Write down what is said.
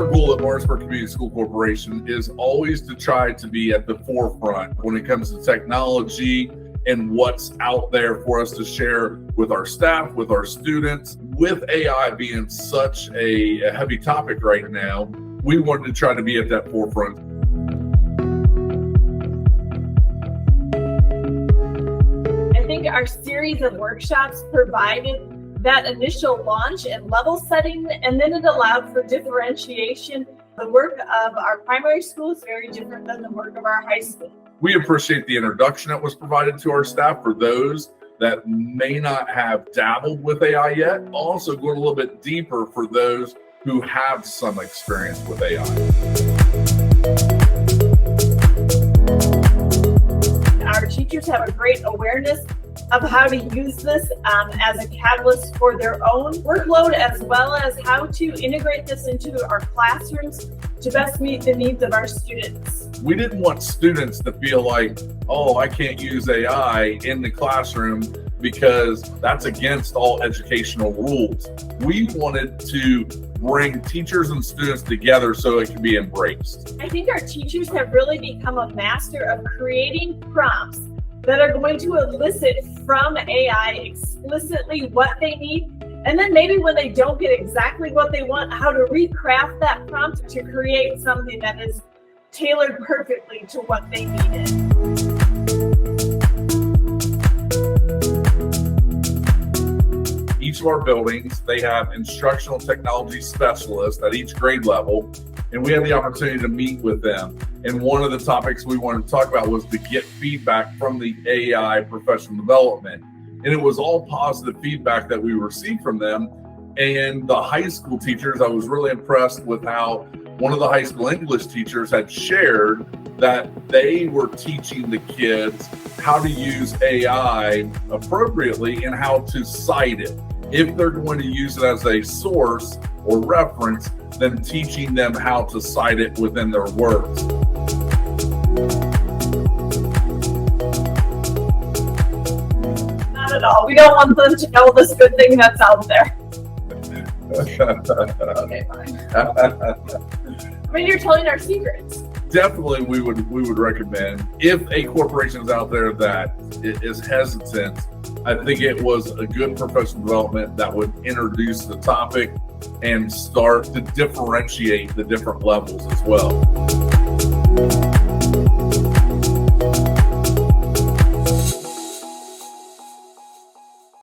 Our goal at Lawrenceburg Community School Corporation is always to try to be at the forefront when it comes to technology and what's out there for us to share with our staff, with our students. With AI being such a heavy topic right now, we wanted to try to be at that forefront. I think our series of workshops provided that initial launch and level setting, and then it allowed for differentiation. The work of our primary school is very different than the work of our high school. We appreciate the introduction that was provided to our staff for those that may not have dabbled with AI yet. Also going a little bit deeper for those who have some experience with AI. Our teachers have a great awareness of how to use this as a catalyst for their own workload, as well as how to integrate this into our classrooms to best meet the needs of our students. We didn't want students to feel like, oh, I can't use AI in the classroom because that's against all educational rules. We wanted to bring teachers and students together so it can be embraced. I think our teachers have really become a master of creating prompts that are going to elicit from AI explicitly what they need, and then maybe when they don't get exactly what they want, how to recraft that prompt to create something that is tailored perfectly to what they needed. Each of our buildings, they have instructional technology specialists at each grade level, and we had the opportunity to meet with them. And one of the topics we wanted to talk about was to get feedback from the AI professional development. And it was all positive feedback that we received from them. And the high school teachers, I was really impressed with how one of the high school English teachers had shared that they were teaching the kids how to use AI appropriately and how to cite it. If they're going to use it as a source or reference, then teaching them how to cite it within their works. Not at all. We don't want them to know this good thing that's out there. Okay, fine. I mean, you're telling our secrets. Definitely, we would recommend, if a corporation is out there that is hesitant, I think it was a good professional development that would introduce the topic and start to differentiate the different levels as well.